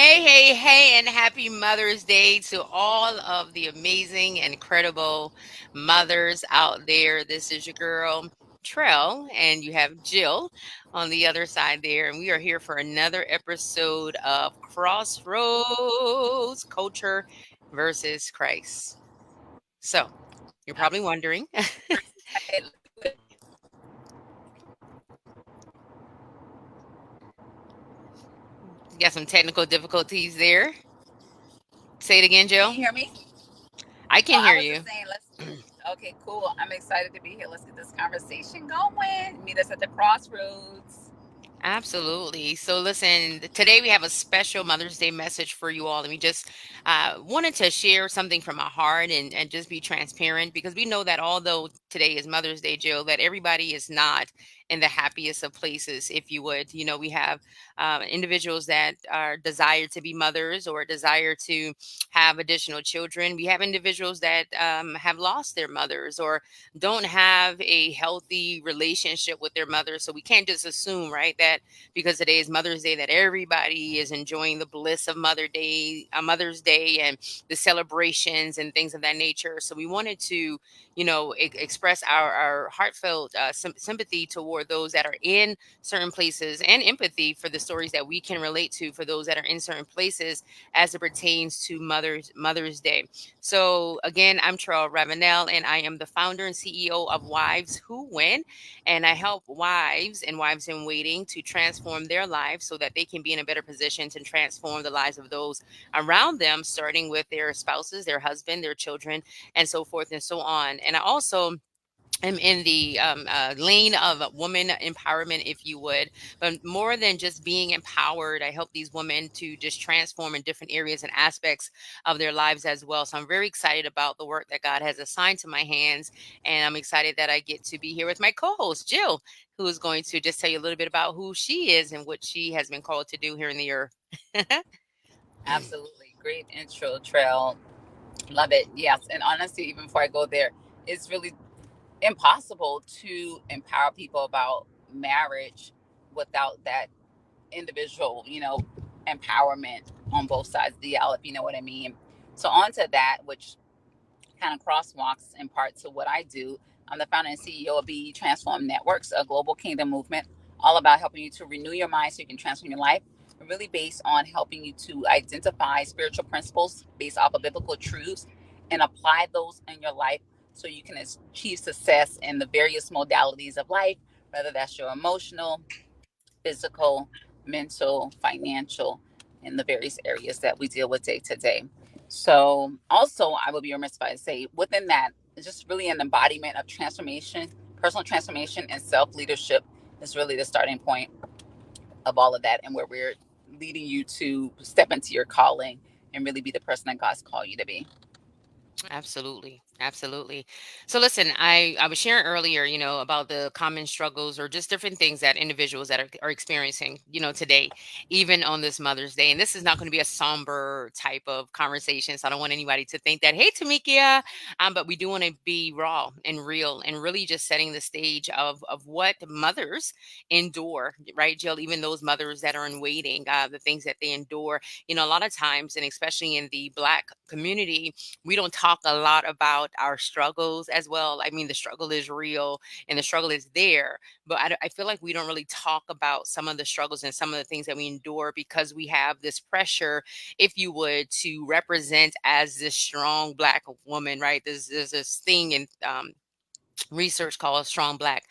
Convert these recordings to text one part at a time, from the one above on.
Hey, and happy Mother's Day to all of the amazing, incredible mothers out there. This is your girl, Trell, and you have Jill on the other side there. And we are here for another episode of Crossroads Culture versus Christ. So, you're probably wondering, Excited. Let's do it. you got some technical difficulties there. Say it again, Can Jill. you hear me? I Oh, can I hear was you. just saying, let's. Okay, cool. I'm excited to be here. Let's get this conversation going. Meet us at the crossroads. Absolutely. So, listen, today we have a special Mother's Day message for you all. And we just wanted to share something from our heart and just be transparent because we know that although today is Mother's Day, Jill, that everybody is not in the happiest of places, if you would. You know, we have individuals that are desire to be mothers or desire to have additional children. We have individuals that have lost their mothers or don't have a healthy relationship with their mother. So we can't just assume, right, that because today is Mother's Day, that everybody is enjoying the bliss of Mother's Day, and the celebrations and things of that nature. So we wanted to, express our heartfelt sympathy toward those that are in certain places and empathy for the stories that we can relate to for those that are in certain places as it pertains to Mother's Day. So again, I'm Terrell Ravenel, and I am the founder and CEO of Wives Who Win, and I help wives and wives in waiting to transform their lives so that they can be in a better position to transform the lives of those around them, starting with their spouses, their husband, their children, and so forth and so on. And I also am in the lane of woman empowerment, if you would. But more than just being empowered, I help these women to just transform in different areas and aspects of their lives as well. So I'm very excited about the work that God has assigned to my hands. And I'm excited that I get to be here with my co host, Jill, who is going to just tell you a little bit about who she is and what she has been called to do here in the earth. Absolutely. Great intro, Trail. Love it. Yes. And honestly, even before I go there, it's really impossible to empower people about marriage without that individual, empowerment on both sides of the aisle, if you know what I mean. So, on to that, which kind of crosswalks in part to what I do. I'm the founder and CEO of BE Transform Networks, a global kingdom movement, all about helping you to renew your mind so you can transform your life. Really based on helping you to identify spiritual principles based off of biblical truths and apply those in your life so you can achieve success in the various modalities of life, whether that's your emotional, physical, mental, financial, in the various areas that we deal with day to day. So, also, I would be remiss if I say within that, it's just really an embodiment of transformation, personal transformation, and self leadership is really the starting point of all of that, and where we're leading you to step into your calling and really be the person that God's called you to be. Absolutely. Absolutely. So listen, I was sharing earlier, about the common struggles or just different things that individuals that are experiencing, today, even on this Mother's Day. And this is not going to be a somber type of conversation. So I don't want anybody to think that, hey, Tamikia, but we do want to be raw and real and really just setting the stage of what mothers endure, right, Jill? Even those mothers that are in waiting, the things that they endure, a lot of times, and especially in the Black community, we don't talk a lot about our struggles as well. I mean, the struggle is real and the struggle is there, but I feel like we don't really talk about some of the struggles and some of the things that we endure because we have this pressure, if you would, to represent as this strong Black woman, right? There's this thing in research called strong Black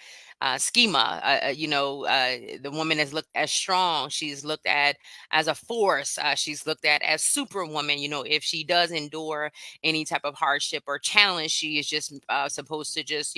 schema. The woman is looked as strong. She's looked at as a force. She's looked at as superwoman. If she does endure any type of hardship or challenge, she is just supposed to just,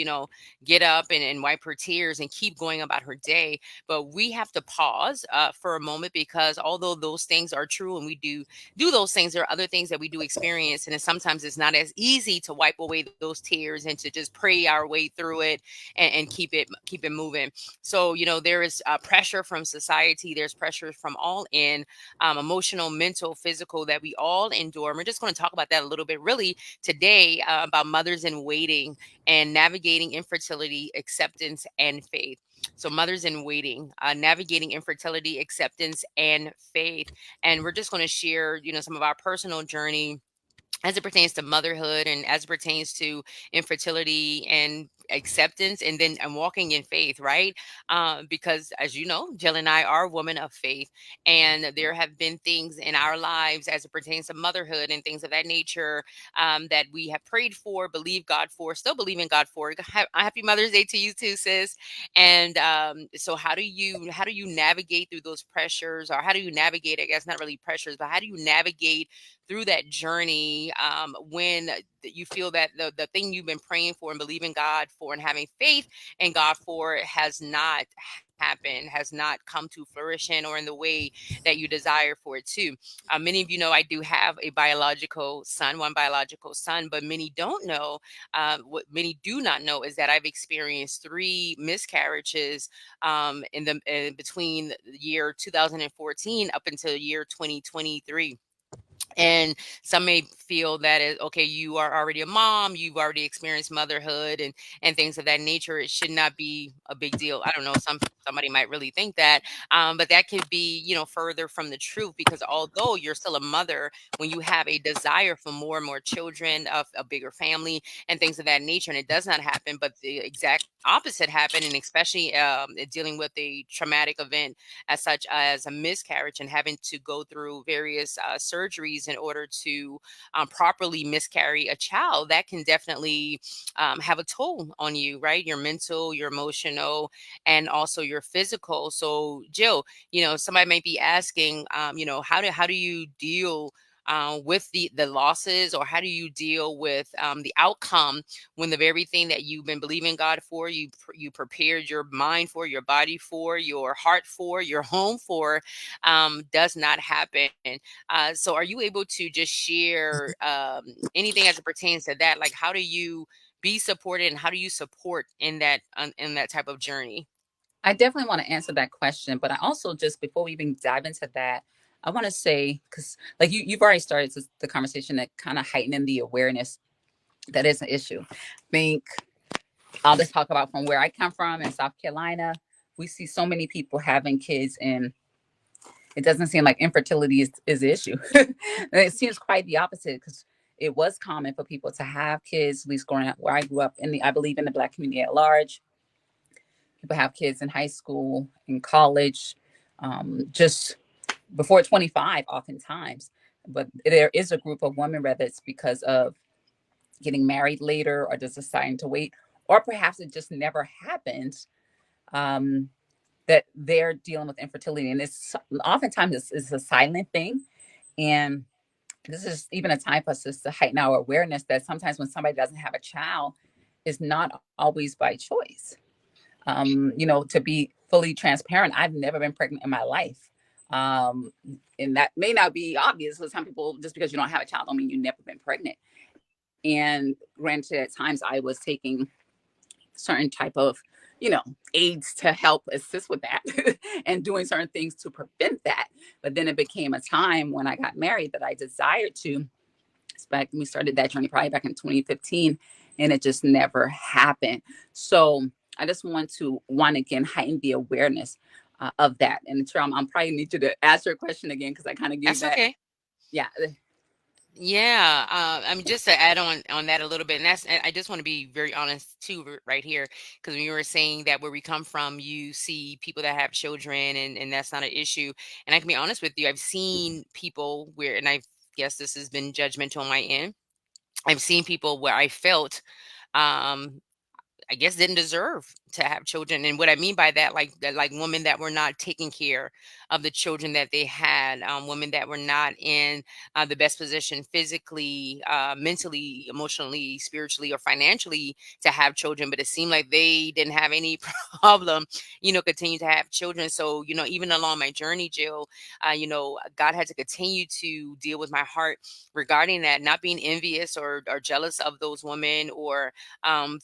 get up and wipe her tears and keep going about her day. But we have to pause for a moment because although those things are true and we do those things, there are other things that we do experience, and sometimes it's not as easy to wipe away those tears and to just pray our way through it and keep it moving. So there is pressure from society. There's pressure from all in, emotional, mental, physical, that we all endure. And we're just going to talk about that a little bit, really, today, about mothers in waiting and navigating infertility, acceptance, and faith. So mothers in waiting, navigating infertility, acceptance, and faith. And we're just going to share, some of our personal journey as it pertains to motherhood and as it pertains to infertility and acceptance, and then and walking in faith, right? Because as you know, Jill and I are women of faith, and there have been things in our lives as it pertains to motherhood and things of that nature, that we have prayed for, believe God for, still believe in God for. Happy Mother's Day to you too, sis. And so how do you navigate through those pressures, or how do you navigate, I guess not really pressures, but how do you navigate through that journey, when you feel that the thing you've been praying for and believing God for and having faith in God for has not happened, has not come to fruition or in the way that you desire for it to. Many of you know I do have a biological son, one biological son, but many don't know. What many do not know is that I've experienced three miscarriages, in between the year 2014 up until year 2023. And some may feel that okay, you are already a mom, you've already experienced motherhood and things of that nature, it should not be a big deal. I don't know, somebody might really think that, but that could be, further from the truth, because although you're still a mother, when you have a desire for more and more children, of a bigger family and things of that nature, and it does not happen, but the exact opposite happened, and especially dealing with a traumatic event as such as a miscarriage and having to go through various surgeries in order to properly miscarry a child, that can definitely have a toll on you, right? Your mental, your emotional, and also your physical. So, Jill, somebody might be asking, how do you deal with the losses, or how do you deal with the outcome when the very thing that you've been believing God for, you prepared your mind for, your body for, your heart for, your home for, does not happen. So are you able to just share anything as it pertains to that? Like, how do you be supported, and how do you support in that type of journey? I definitely want to answer that question, but I also, just before we even dive into that, I want to say, because like you've already started the conversation that kind of heightening the awareness that is an issue. I think I'll just talk about from where I come from in South Carolina. We see so many people having kids, and it doesn't seem like infertility is the issue. It seems quite the opposite, because it was common for people to have kids, at least growing up where I grew up, I believe in the Black community at large. People have kids in high school, in college, just before 25, oftentimes. But there is a group of women, whether it's because of getting married later or just deciding to wait, or perhaps it just never happens, um, that they're dealing with infertility. And it's oftentimes it's a silent thing. And this is even a time for us to heighten our awareness that sometimes when somebody doesn't have a child, it's not always by choice. To be fully transparent, I've never been pregnant in my life. Um, and that may not be obvious for some people. Just because you don't have a child don't mean you've never been pregnant. And granted, at times I was taking certain type of, you know, aids to help assist with that and doing certain things to prevent that. But then it became a time when I got married that I desired to. Back we started that journey probably back in 2015, and it just never happened. So I just want to one again heighten the awareness of that. And Cheryl, I'm probably need you to ask your question again because I kind of gave That's that. okay. Yeah. Yeah, I mean, just to add on that a little bit, and I just want to be very honest too, right here, because when you were saying that where we come from, you see people that have children, and that's not an issue. And I can be honest with you, I've seen people where, and I guess this has been judgmental on my end. I've seen people where I felt, um, I guess, didn't deserve to have children. And what I mean by that, like women that were not taking care of the children that they had, women that were not in the best position physically, mentally, emotionally, spiritually, or financially to have children. But it seemed like they didn't have any problem, continue to have children. So, even along my journey, Jill, God had to continue to deal with my heart regarding that, not being envious or jealous of those women, or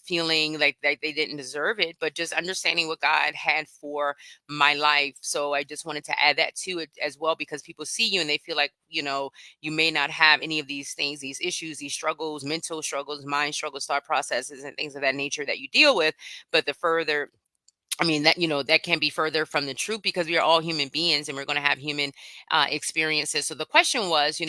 feeling like they didn't deserve it, but just understanding what God had for my life. So I just wanted to add that to it as well, because people see you and they feel like, you may not have any of these things, these issues, these struggles, mental struggles, mind struggles, thought processes, and things of that nature that you deal with. But the further I mean, that, that can be further from the truth because we are all human beings and we're going to have human experiences. So the question was,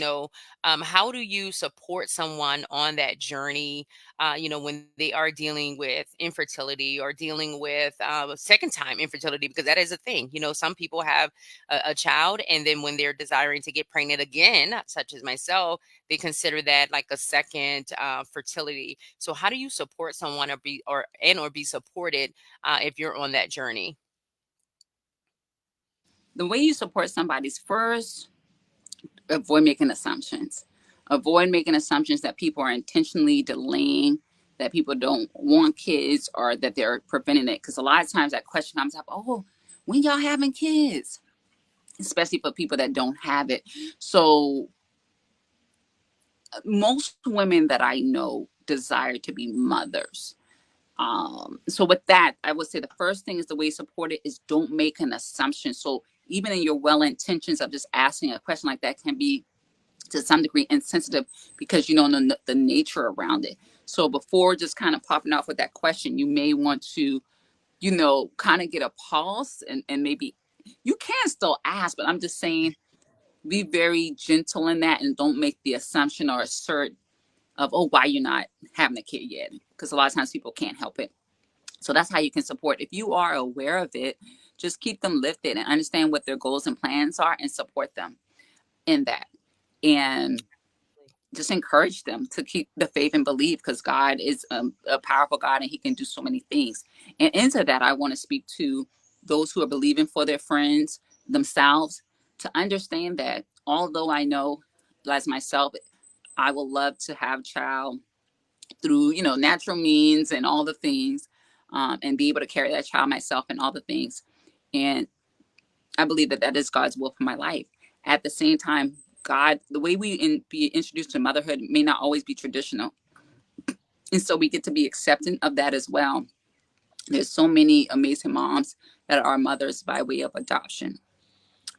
how do you support someone on that journey, when they are dealing with infertility or dealing with second time infertility, because that is a thing. Some people have a child, and then when they're desiring to get pregnant again, such as myself, they consider that like a second fertility. So how do you support someone or be supported if you're on that journey? The way you support somebody's first, avoid making assumptions. Avoid making assumptions that people are intentionally delaying, that people don't want kids, or that they're preventing it. Because a lot of times that question comes up, oh, when y'all having kids? Especially for people that don't have it. So most women that I know desire to be mothers. So with that, I would say the first thing is the way you support it is don't make an assumption. So even in your well intentions of just asking a question like that can be to some degree insensitive because you don't know the nature around it. So before just kind of popping off with that question, you may want to, kind of get a pulse and maybe you can still ask, but I'm just saying be very gentle in that and don't make the assumption or assert of, oh, why you're not having a kid yet. Because a lot of times people can't help it. So that's how you can support. If you are aware of it, just keep them lifted and understand what their goals and plans are and support them in that. And just encourage them to keep the faith and believe because God is a powerful God and he can do so many things. And into that, I want to speak to those who are believing for their friends themselves to understand that although I know as myself, I would love to have a child through, natural means and all the things, and be able to carry that child myself and all the things. And I believe that that is God's will for my life. At the same time, God, the way be introduced to motherhood may not always be traditional. And so we get to be accepting of that as well. There's so many amazing moms that are mothers by way of adoption,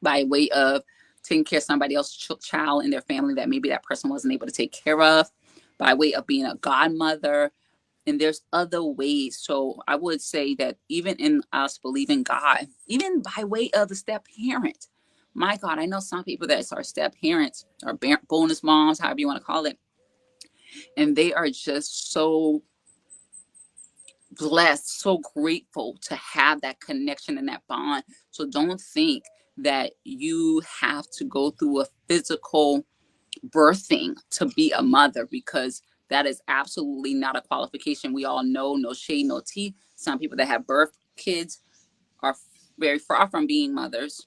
by way of taking care of somebody else's child in their family that maybe that person wasn't able to take care of, by way of being a godmother, and there's other ways. So I would say that even in us believing God, even by way of the step parent, my God, I know some people that are step parents or bonus moms, however you want to call it, and they are just so blessed, so grateful to have that connection and that bond. So don't think that you have to go through a physical birthing to be a mother because that is absolutely not a qualification. We all know, no shade, no tea. Some people that have birth kids are very far from being mothers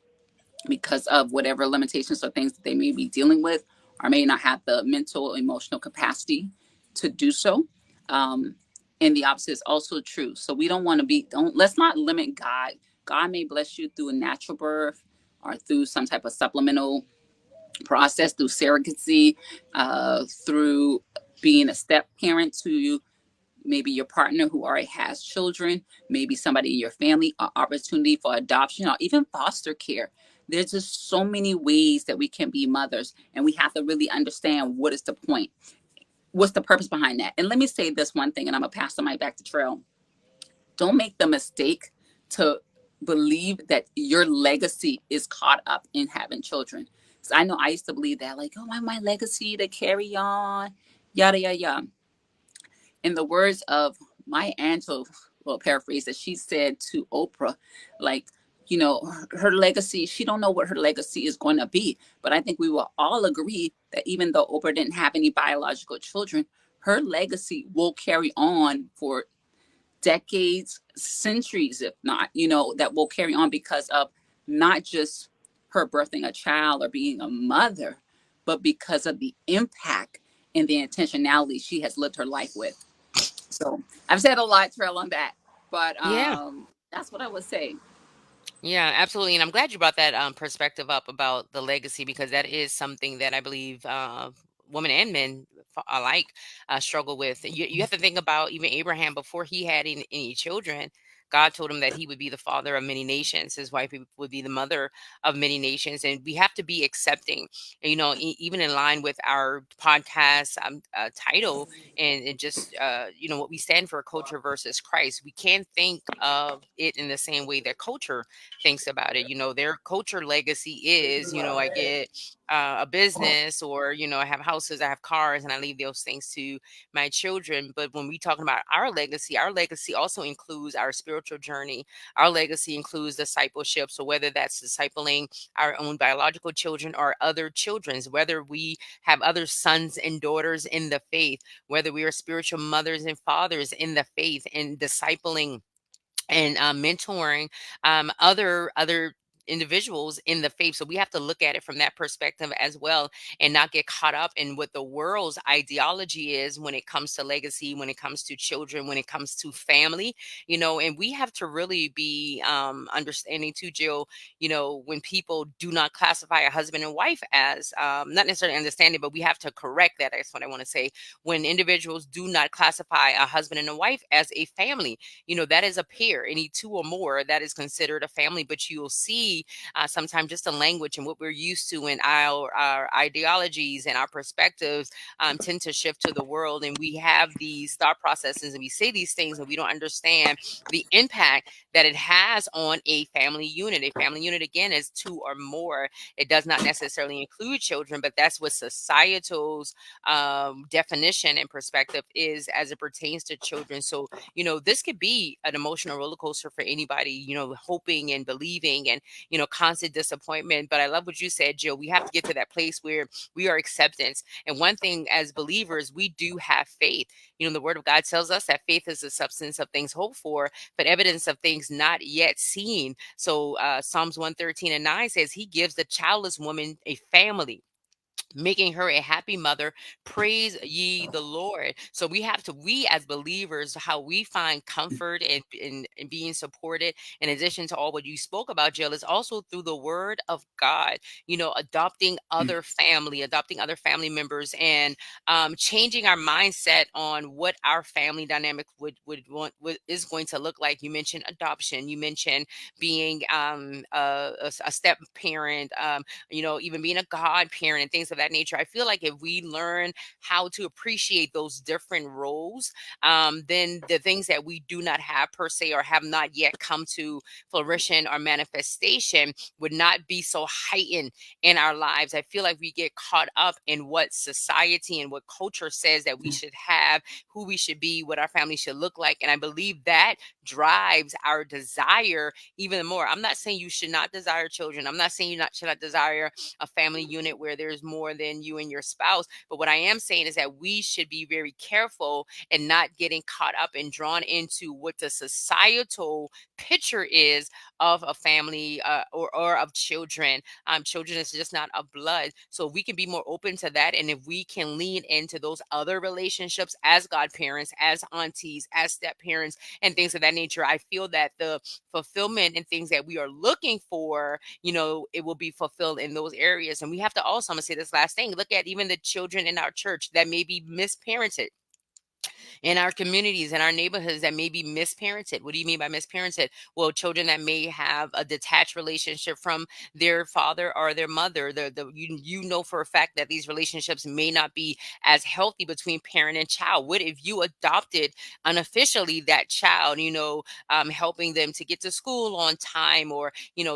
because of whatever limitations or things that they may be dealing with or may not have the mental emotional capacity to do so. um, and the opposite is also true. So we don't want to be, don't, let's not limit God. God may bless you through a natural birth or through some type of supplemental process, through surrogacy, through being a step parent to maybe your partner who already has children, maybe somebody in your family, or opportunity for adoption or even foster care. There's just so many ways that we can be mothers, and we have to really understand what is the point, what's the purpose behind that. And let me say this one thing, and I'm gonna pass the mic back to Trail. Don't make the mistake to believe that your legacy is caught up in having children. So I know I used to believe that, like, oh, my legacy to carry on, yada yada yada. In the words of my Angel, well, paraphrase that she said to Oprah, like, her legacy, she don't know what her legacy is going to be. But I think we will all agree that even though Oprah didn't have any biological children, her legacy will carry on for decades, centuries, if not, that will carry on because of not just her birthing a child or being a mother, but because of the impact and the intentionality she has lived her life with. So I've said a lot, Trail, on that, but Yeah. that's what I would say. Yeah, absolutely. And I'm glad you brought that perspective up about the legacy because that is something that I believe women and men alike struggle with. You have to think about even Abraham before he had any children. God told him that he would be the father of many nations. His wife would be the mother of many nations. And we have to be accepting, even in line with our podcast title, and just, what we stand for, culture versus Christ. We can't think of it in the same way that culture thinks about it. Their culture legacy is, I get a business, or, I have houses, I have cars, and I leave those things to my children. But when we talking about our legacy also includes our spiritual journey. Our legacy includes discipleship. So whether that's discipling our own biological children or other children's, whether we have other sons and daughters in the faith, whether we are spiritual mothers and fathers in the faith, and discipling and mentoring other individuals in the faith. So we have to look at it from that perspective as well, and not get caught up in what the world's ideology is when it comes to legacy, when it comes to children, when it comes to family. And we have to really be understanding too, Jill. When people do not classify a husband and wife as, not necessarily understanding, but we have to correct that. That's what I want to say. When individuals do not classify a husband and a wife as a family, that is a pair. Any two or more, that is considered a family. But you'll see sometimes just the language and what we're used to, and our ideologies and our perspectives tend to shift to the world, and we have these thought processes, and we say these things, and we don't understand the impact that it has on a family unit. A family unit, again, is two or more. It does not necessarily include children, but that's what societal's definition and perspective is as it pertains to children. So this could be an emotional roller coaster for anybody, hoping and believing, and, constant disappointment. But I love what you said, Jill. We have to get to that place where we are acceptance. And one thing, as believers, we do have faith. The word of God tells us that faith is the substance of things hoped for, but evidence of things not yet seen. So Psalms 113:9 says he gives the childless woman a family, making her a happy mother. Praise ye the Lord. So we as believers, how we find comfort in being supported, in addition to all what you spoke about, Jill, is also through the word of God. Adopting other family members, and changing our mindset on what our family dynamic would want, is going to look like. You mentioned adoption. You mentioned being a step parent, even being a godparent and things of that nature. I feel like if we learn how to appreciate those different roles, then the things that we do not have per se, or have not yet come to fruition or manifestation, would not be so heightened in our lives. I feel like we get caught up in what society and what culture says that we should have, who we should be, what our family should look like. And I believe that drives our desire even more. I'm not saying you should not desire children. I'm not saying should not desire a family unit where there's more than you and your spouse. But what I am saying is that we should be very careful and not getting caught up and drawn into what the societal picture is of a family, or of children. Children is just not a blood. So we can be more open to that. And if we can lean into those other relationships as godparents, as aunties, as step parents, and things of that nature, I feel that the fulfillment and things that we are looking for, it will be fulfilled in those areas. And we have to also, I'm gonna say this last thing, look at even the children in our church that may be misparented, in our communities, in our neighborhoods, that may be misparented. What do you mean by misparented? Well, children that may have a detached relationship from their father or their mother. You know for a fact that these relationships may not be as healthy between parent and child. What if you adopted unofficially that child, helping them to get to school on time, or,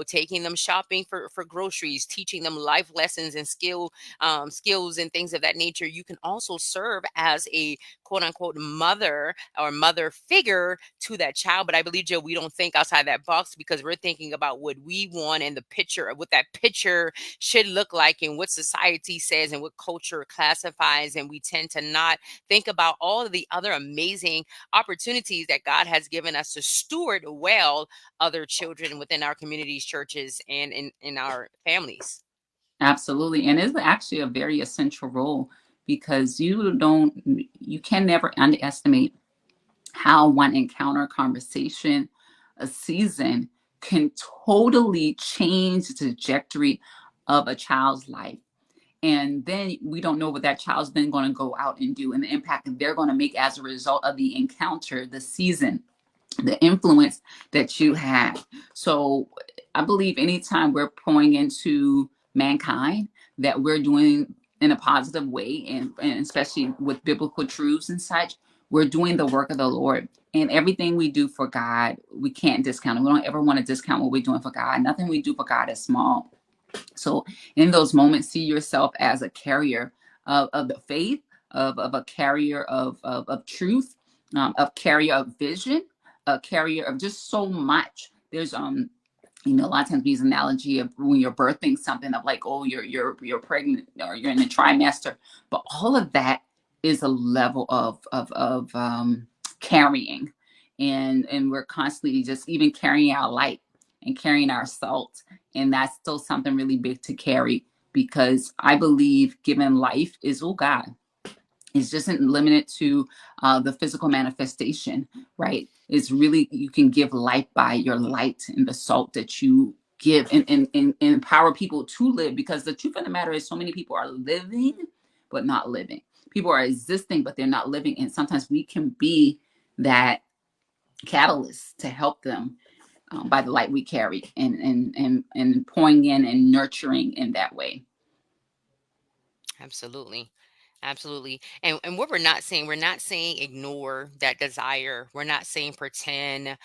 taking them shopping for groceries, teaching them life lessons and skills and things of that nature. You can also serve as a quote unquote mother or mother figure to that child. But I believe, Joe, we don't think outside that box, because we're thinking about what we want and the picture of what that picture should look like, and what society says and what culture classifies. And we tend to not think about all of the other amazing opportunities that God has given us to steward well other children within our communities, churches, and in our families. Absolutely. And it's actually a very essential role, because you can never underestimate how one encounter, conversation, a season can totally change the trajectory of a child's life. And then we don't know what that child's then going to go out and do, and the impact that they're going to make as a result of the encounter, the season. the influence that you have. So I believe anytime we're pouring into mankind, that we're doing in a positive way, and especially with biblical truths and such, we're doing the work of the Lord. And everything we do for God, we can't discount it. We don't ever want to discount what we're doing for God. Nothing we do for God is small. So in those moments, see yourself as a carrier of the faith, of a carrier of truth, a carrier of vision, a carrier of just so much. There's a lot of times we use an analogy of when you're birthing something, of like, oh, you're pregnant or you're in a trimester, but all of that is a level of carrying, and we're constantly just even carrying our light and carrying our salt, and that's still something really big to carry, because I believe given life is, oh God, it isn't limited to the physical manifestation, right? It's really, you can give life by your light and the salt that you give, and empower people to live, because the truth of the matter is so many people are living but not living. People are existing but they're not living, and sometimes we can be that catalyst to help them, by the light we carry, and pouring in and nurturing in that way. Absolutely. Absolutely. And what we're not saying ignore that desire. We're not saying pretend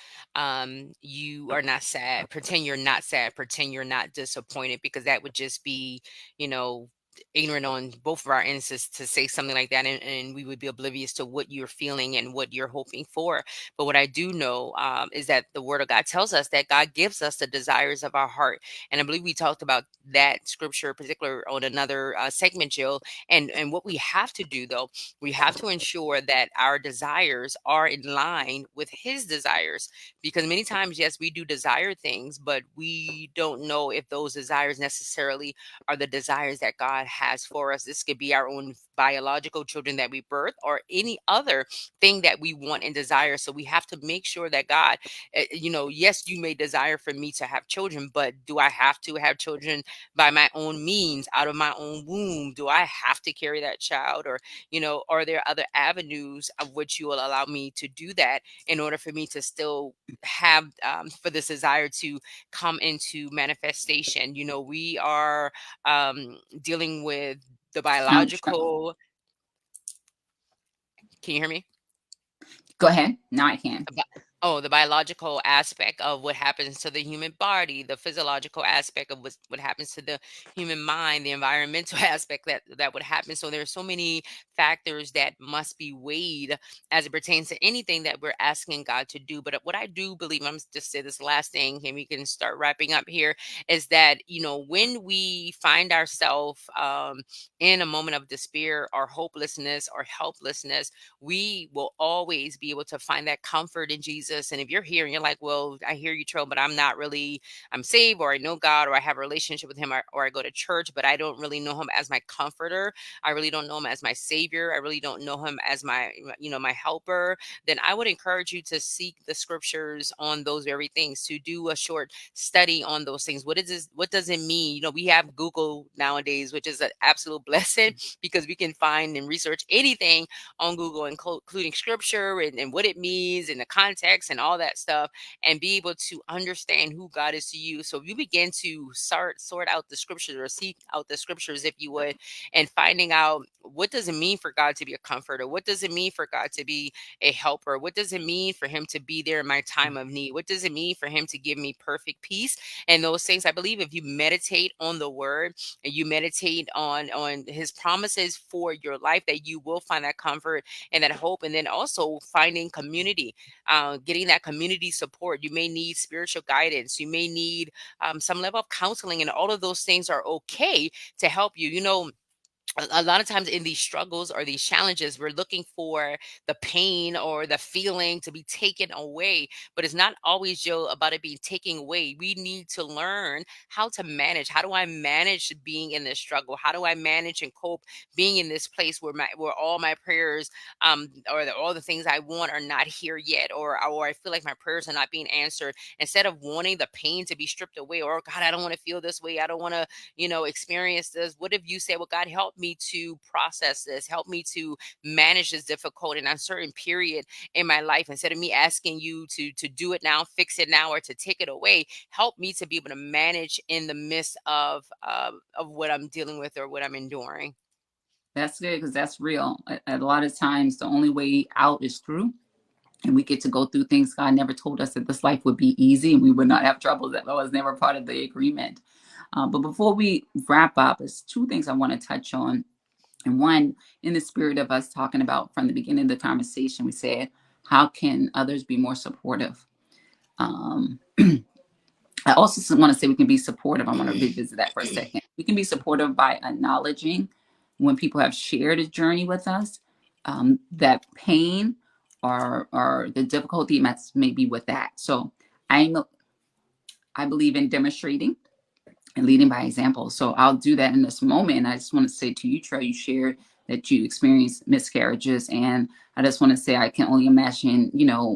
you are not sad. Pretend you're not sad. Pretend you're not disappointed, because that would just be, you know, ignorant on both of our ends to say something like that, and we would be oblivious to what you're feeling and what you're hoping for. But what I do know is that the word of God tells us that God gives us the desires of our heart. And I believe we talked about that scripture in particular on another segment, Jill. And what we have to do, though, we have to ensure that our desires are in line with his desires, because many times, yes, we do desire things, but we don't know if those desires necessarily are the desires that God has for us. This could be our own biological children that we birth, or any other thing that we want and desire. So we have to make sure that God, yes, you may desire for me to have children, but do I have to have children by my own means, out of my own womb? Do I have to carry that child? Or, are there other avenues of which you will allow me to do that in order for me to still have, for this desire to come into manifestation? We are dealing with the Count. biological. Can you hear me? Go ahead. Now I can. Bi- Oh, the biological aspect of what happens to the human body, the physiological aspect of what happens to the human mind, the environmental aspect that would happen. So there's so many factors that must be weighed as it pertains to anything that we're asking God to do. But what I do believe, I'm just say this last thing, and we can start wrapping up here, is that when we find ourselves in a moment of despair or hopelessness or helplessness, we will always be able to find that comfort in Jesus. And if you're here and you're like, well, I hear you, Tro, but I'm saved, or I know God, or I have a relationship with him, or I go to church, but I don't really know him as my comforter. I really don't know him as my savior. I really don't know him as my helper. Then I would encourage you to seek the scriptures on those very things, to do a short study on those things. What is this? What does it mean? We have Google nowadays, which is an absolute blessing, because we can find and research anything on Google, including scripture and what it means and the context and all that stuff, and be able to understand who God is to you. So if you begin to sort out the scriptures, or seek out the scriptures, if you would, and finding out what does it mean for God to be a comforter, what does it mean for God to be a helper, what does it mean for him to be there in my time of need, what does it mean for him to give me perfect peace, and those things. I believe if you meditate on the word, and you meditate on his promises for your life, that you will find that comfort and that hope. And then also finding community, getting that community support. You may need spiritual guidance, you may need some level of counseling, and all of those things are okay to help you. A lot of times in these struggles or these challenges, we're looking for the pain or the feeling to be taken away, but it's not always, Joe, about it being taken away. We need to learn how to manage. How do I manage being in this struggle? How do I manage and cope being in this place where all my prayers, all the things I want are not here yet, or I feel like my prayers are not being answered? Instead of wanting the pain to be stripped away, or God, I don't want to feel this way, I don't want to experience this. What if you say, well, God, help me me to process this, help me to manage this difficult and uncertain period in my life. Instead of me asking you to do it now, fix it now, or to take it away, help me to be able to manage in the midst of what I'm dealing with or what I'm enduring. That's good because that's real. A lot of times, the only way out is through, and we get to go through things. God never told us that this life would be easy and we would not have trouble. That was never part of the agreement. But before we wrap up, there's two things I want to touch on. And one, in the spirit of us talking about from the beginning of the conversation, we said, how can others be more supportive? Um, I also want to say we can be supportive. I want to revisit that for a second. We can be supportive by acknowledging when people have shared a journey with us, that pain or the difficulty may be with that. So I I believe in demonstrating and leading by example. So I'll do that in this moment. I just want to say to you, Trey, you shared that you experienced miscarriages. And I just want to say I can only imagine,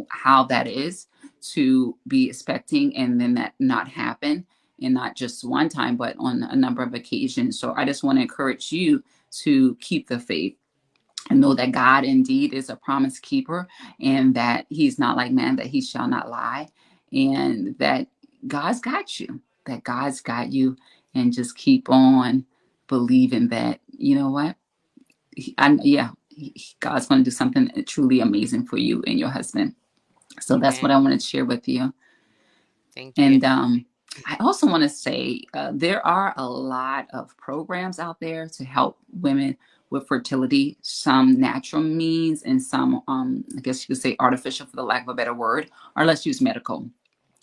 how that is to be expecting and then that not happen. And not just one time, but on a number of occasions. So I just want to encourage you to keep the faith and know that God indeed is a promise keeper and that he's not like man, that he shall not lie, and that God's got you, that God's got you, and just keep on believing that, you know what? Yeah, God's going to do something truly amazing for you and your husband. So that's Amen. what I wanted to share with you. Thank you. And I also want to say there are a lot of programs out there to help women with fertility, some natural means and some, I guess you could say artificial for the lack of a better word, or let's use medical.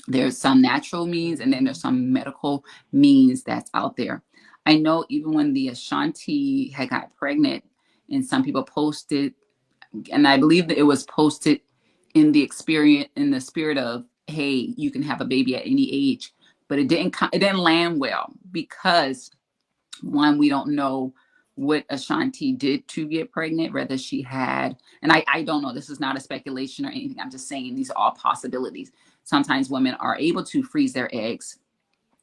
There's some natural means and then there's some medical means that's out there. I know even when the Ashanti had got pregnant and some people posted, and I believe that it was posted in the experience in the spirit of, hey, you can have a baby at any age, but it didn't land well because one, we don't know what Ashanti did to get pregnant, whether she had, and I don't know, this is not a speculation or anything, I'm just saying these are all possibilities. Sometimes women are able to freeze their eggs,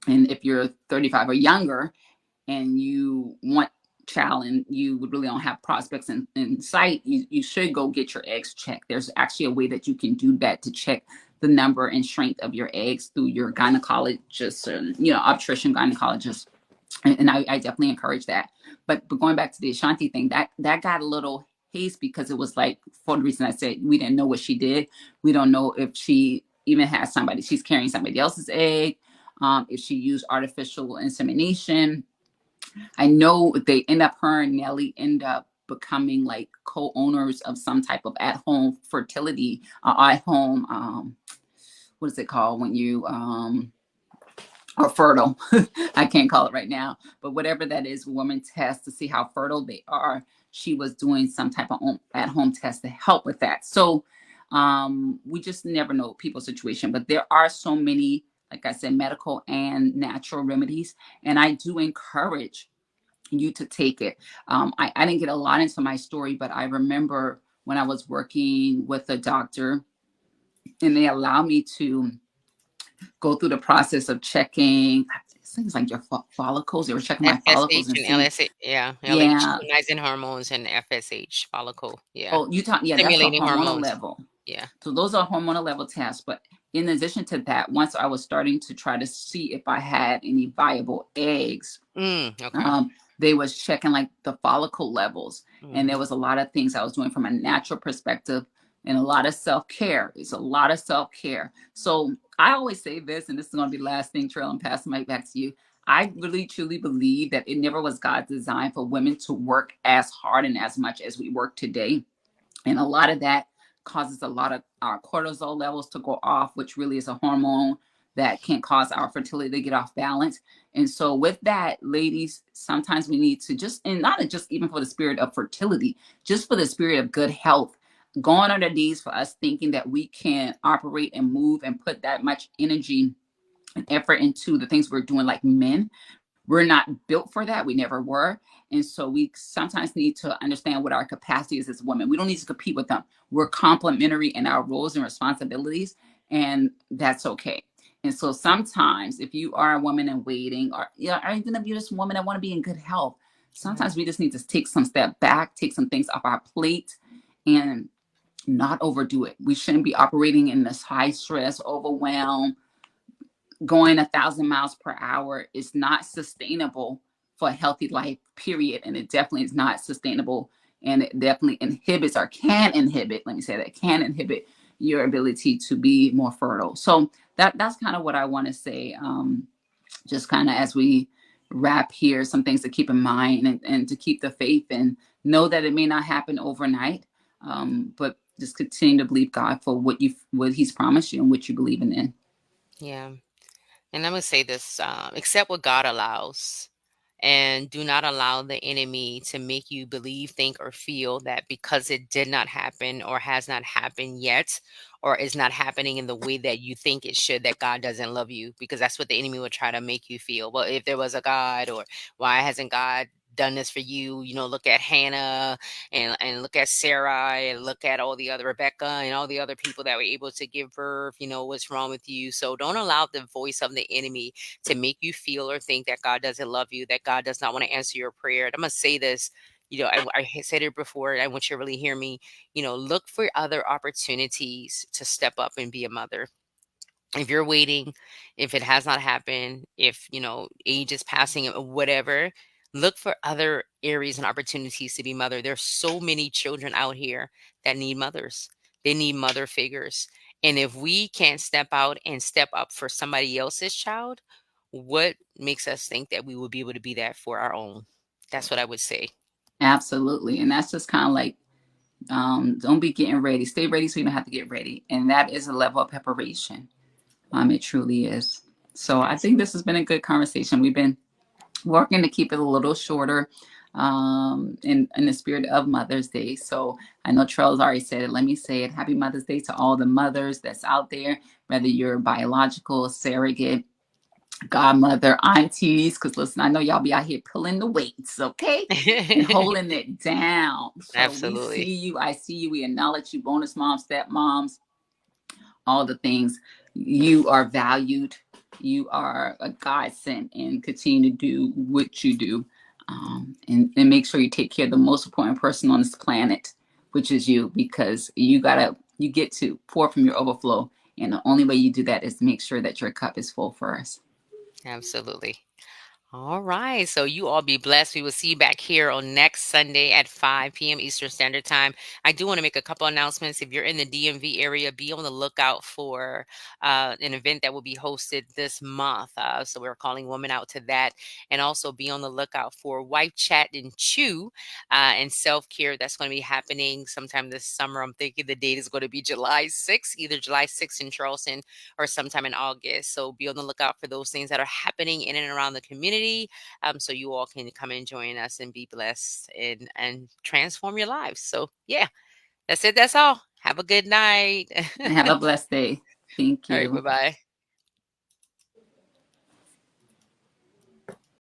and if you're 35 or younger and you want child and you really don't have prospects in sight, you should go get your eggs checked. There's actually a way that you can do that to check the number and strength of your eggs through your gynecologist, or, obstetrician gynecologist. And I definitely encourage that. But going back to the Ashanti thing, that got a little haste because it was like, for the reason I said, we didn't know what she did. We don't know if she even has she's carrying somebody else's egg, if she used artificial insemination. I know her and Nelly end up becoming like co-owners of some type of at-home fertility, at-home, what is it called when you are fertile? I can't call it right now, but whatever that is, women test to see how fertile they are. She was doing some type of at-home test to help with that. So we just never know people's situation, but there are so many, like I said, medical and natural remedies, and I do encourage you to take it. I didn't get a lot into my story, but I remember when I was working with a doctor and they allowed me to go through the process of checking things like your follicles. They were checking my follicles FSH and and see, LSH, yeah, LH, yeah. luteinizing hormones, and FSH, follicle, yeah, Oh, you talk, yeah, that's a stimulating hormonal hormones, level. yeah. So those are hormonal level tests. But in addition to that, once I was starting to try to see if I had any viable eggs, Okay. um, they was checking like the follicle levels, and there Mhm. was a lot of things I was doing from a natural perspective and a lot of self-care. It's a lot of self-care. So I always say this, and this is going to be the last thing, Trail, and pass the mic back to you. I really truly believe that it never was God's design for women to work as hard and as much as we work today, and a lot of that causes a lot of our cortisol levels to go off, which really is a hormone that can cause our fertility to get off balance. And so, with that, ladies, sometimes we need to just, and not just even for the spirit of fertility, just for the spirit of good health, going on our knees for us thinking that we can operate and move and put that much energy and effort into the things we're doing like men. We're not built for that. We never were. And so we sometimes need to understand what our capacity is as women. We don't need to compete with them. We're complementary in our roles and responsibilities, and that's okay. And so sometimes if you are a woman in waiting, or even if you're just a woman that want to be in good health, sometimes we just need to take some step back, take some things off our plate, and not overdo it. We shouldn't be operating in this high stress, overwhelm, going 1,000 miles per hour is not sustainable for a healthy life, period. And it definitely is not sustainable. And it definitely inhibits or can inhibit, let me say that, can inhibit your ability to be more fertile. So that's kind of what I want to say. Just kind of as we wrap here, some things to keep in mind, and to keep the faith and know that it may not happen overnight. But just continue to believe God for what He's promised you and what you believe in. Yeah. And I'm going to say this, accept what God allows, and do not allow the enemy to make you believe, think, or feel that because it did not happen or has not happened yet or is not happening in the way that you think it should, that God doesn't love you, because that's what the enemy would try to make you feel. Well, if there was a God, or why hasn't God done this for you? Look at Hannah, and look at Sarah, and look at all the other Rebecca and all the other people that were able to give birth. What's wrong with you? So don't allow the voice of the enemy to make you feel or think that God doesn't love you, that God does not want to answer your prayer. And I'm going to say this, I said it before. I want you to really hear me. Look for other opportunities to step up and be a mother. If you're waiting, if it has not happened, if age is passing or whatever, look for other areas and opportunities to be mother. There's so many children out here that need mothers. They need mother figures. And if we can't step out and step up for somebody else's child, what makes us think that we will be able to be that for our own? That's what I would say. Absolutely. And that's just kind of like, don't be getting ready. Stay ready so you don't have to get ready. And that is a level of preparation. It truly is. So I think this has been a good conversation. We've been working to keep it a little shorter, in the spirit of Mother's Day. So I know Charles already said it. Let me say it. Happy Mother's Day to all the mothers that's out there, whether you're biological, surrogate, godmother, aunties, because listen, I know y'all be out here pulling the weights, okay? And holding it down. So we Absolutely. see you, I see you, we acknowledge you, bonus moms, stepmoms, all the things. You are valued. You are a godsend, and continue to do what you do. And make sure you take care of the most important person on this planet, which is you, because you get to pour from your overflow. And the only way you do that is to make sure that your cup is full first. Absolutely. All right. So you all be blessed. We will see you back here on next Sunday at 5 p.m. Eastern Standard Time. I do want to make a couple announcements. If you're in the DMV area, be on the lookout for an event that will be hosted this month. So we're calling women out to that. And also be on the lookout for Wife Chat and Chew and self care. That's going to be happening sometime this summer. I'm thinking the date is going to be July 6th, either July 6th in Charleston or sometime in August. So be on the lookout for those things that are happening in and around the community, so you all can come and join us and be blessed and transform your lives. So, yeah, that's it. That's all. Have a good night. And have a blessed day. Thank All right. Bye you. bye.